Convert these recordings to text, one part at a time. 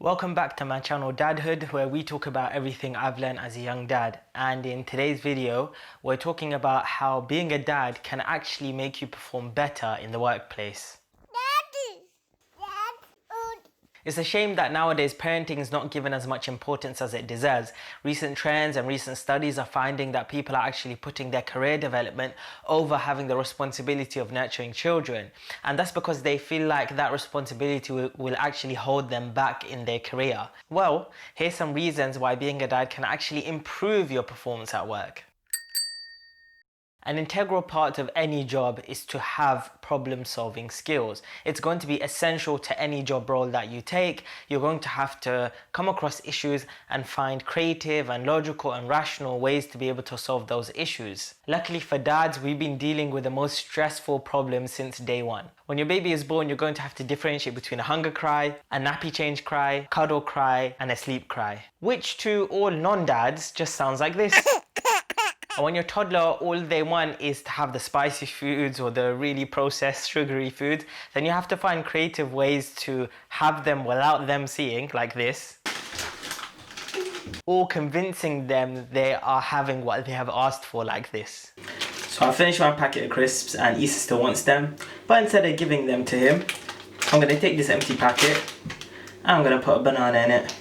Welcome back to my channel Dadhood, where we talk about everything I've learned as a young dad. And in today's video, we're talking about how being a dad can actually make you perform better in the workplace. It's a shame that nowadays parenting is not given as much importance as it deserves. Recent trends and recent studies are finding that people are actually putting their career development over having the responsibility of nurturing children. And that's because they feel like that responsibility will actually hold them back in their career. Well, here's some reasons why being a dad can actually improve your performance at work. An integral part of any job is to have problem-solving skills. It's going to be essential to any job role that you take. You're going to have to come across issues and find creative and logical and rational ways to be able to solve those issues. Luckily for dads, we've been dealing with the most stressful problems since day one. When your baby is born, you're going to have to differentiate between a hunger cry, a nappy change cry, cuddle cry, and a sleep cry, which to all non-dads just sounds like this. And when your toddler, all they want is to have the spicy foods or the really processed sugary foods, then you have to find creative ways to have them without them seeing, like this, or convincing them they are having what they have asked for, like this. So I finished my packet of crisps and Issa still wants them, but instead of giving them to him, I'm going to take this empty packet and I'm going to put a banana in it.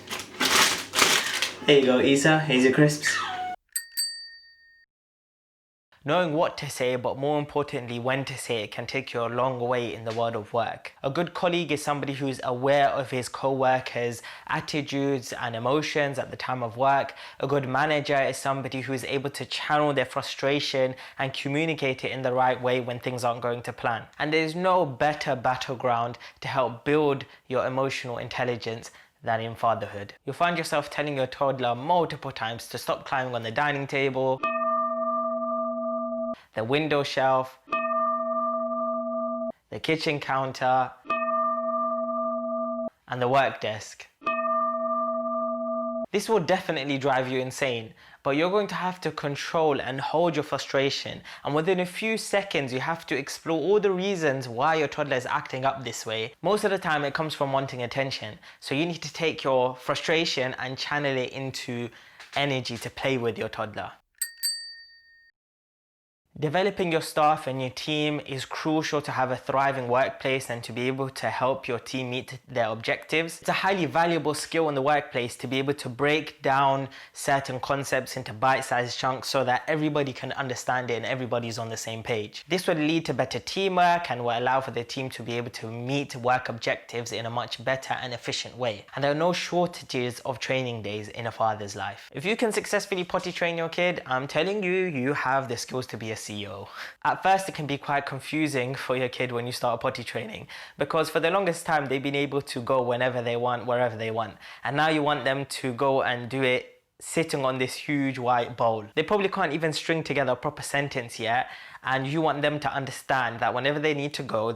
There you go, Issa, here's your crisps. Knowing what to say, but more importantly when to say it, can take you a long way in the world of work. A good colleague is somebody who's aware of his co-workers' attitudes and emotions at the time of work. A good manager is somebody who is able to channel their frustration and communicate it in the right way when things aren't going to plan. And there's no better battleground to help build your emotional intelligence than in fatherhood. You'll find yourself telling your toddler multiple times to stop climbing on the dining table, the window shelf, the kitchen counter, and the work desk. This will definitely drive you insane, but you're going to have to control and hold your frustration, and within a few seconds you have to explore all the reasons why your toddler is acting up this way. Most of the time it comes from wanting attention, so you need to take your frustration and channel it into energy to play with your toddler. Developing your staff and your team is crucial to have a thriving workplace and to be able to help your team meet their objectives. It's a highly valuable skill in the workplace to be able to break down certain concepts into bite-sized chunks so that everybody can understand it and everybody's on the same page. This will lead to better teamwork and will allow for the team to be able to meet work objectives in a much better and efficient way. And there are no shortages of training days in a father's life. If you can successfully potty train your kid, I'm telling you, you have the skills to be a CEO. At first it can be quite confusing for your kid when you start potty training, because for the longest time they've been able to go whenever they want, wherever they want, and now you want them to go and do it sitting on this huge white bowl. They probably can't even string together a proper sentence yet, and you want them to understand that whenever they need to go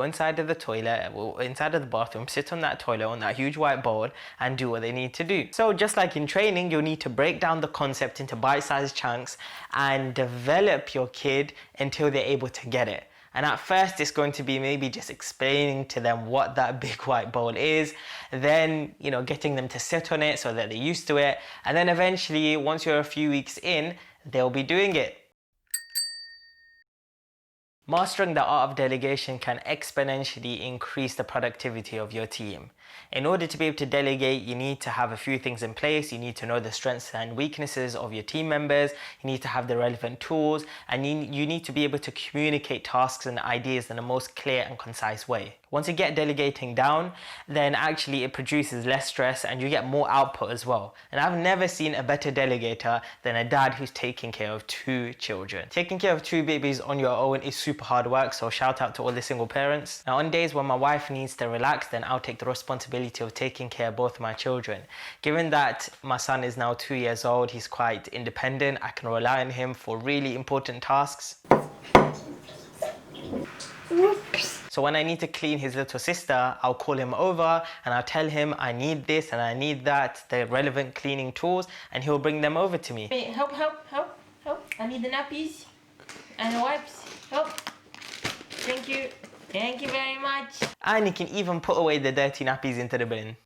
inside of the toilet or inside of the bathroom, sit on that toilet on that huge white bowl and do what they need to do. So just like in training, you'll need to break down the concept into bite-sized chunks and develop your kid until they're able to get it. And at first it's going to be maybe just explaining to them what that big white bowl is, then getting them to sit on it so that they're used to it, and then eventually once you're a few weeks in, they'll be doing it. Mastering the art of delegation can exponentially increase the productivity of your team. In order to be able to delegate, you need to have a few things in place. You need to know the strengths and weaknesses of your team members. You need to have the relevant tools, and you need to be able to communicate tasks and ideas in the most clear and concise way. Once you get delegating down, then actually it produces less stress and you get more output as well. And I've never seen a better delegator than a dad who's taking care of 2 children. Taking care of 2 babies on your own is super hard work, so shout out to all the single parents. Now on days when my wife needs to relax, then I'll take the responsibility of taking care of both my children. Given that my son is now 2 years old, he's quite independent, I can rely on him for really important tasks. Whoops. So when I need to clean his little sister, I'll call him over and I'll tell him I need this and I need that, the relevant cleaning tools, and he'll bring them over to me. Wait, help. I need the nappies and the wipes. Help. Thank you very much. And he can even put away the dirty nappies into the bin.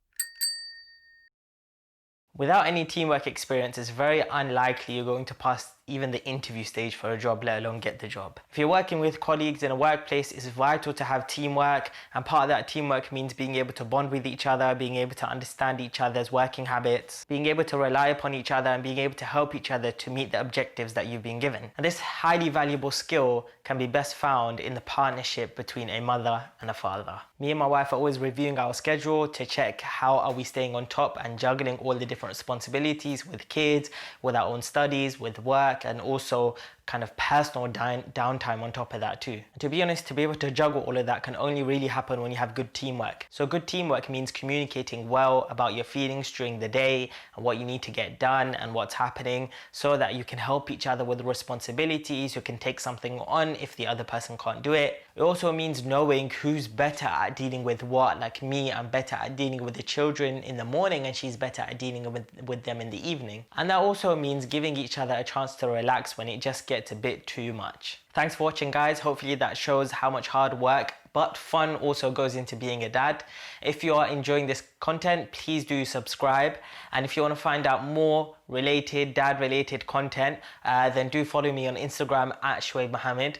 Without any teamwork experience, it's very unlikely you're going to pass even the interview stage for a job, let alone get the job. If you're working with colleagues in a workplace, it's vital to have teamwork, and part of that teamwork means being able to bond with each other, being able to understand each other's working habits, being able to rely upon each other, and being able to help each other to meet the objectives that you've been given. And this highly valuable skill can be best found in the partnership between a mother and a father. Me and my wife are always reviewing our schedule to check how are we staying on top and juggling all the different responsibilities with kids, with our own studies, with work, and also kind of personal downtime on top of that too. To be honest, to be able to juggle all of that can only really happen when you have good teamwork. So good teamwork means communicating well about your feelings during the day and what you need to get done and what's happening, so that you can help each other with responsibilities, you can take something on if the other person can't do it. It also means knowing who's better at dealing with what. Like me, I'm better at dealing with the children in the morning and she's better at dealing with them in the evening. And that also means giving each other a chance to relax when it just gets a bit too much. Thanks for watching, guys. Hopefully that shows how much hard work but fun also goes into being a dad. If you are enjoying this content, please do subscribe. And if you want to find out more dad related content, then do follow me on Instagram at Shoaib Mohammed.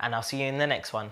And I'll see you in the next one.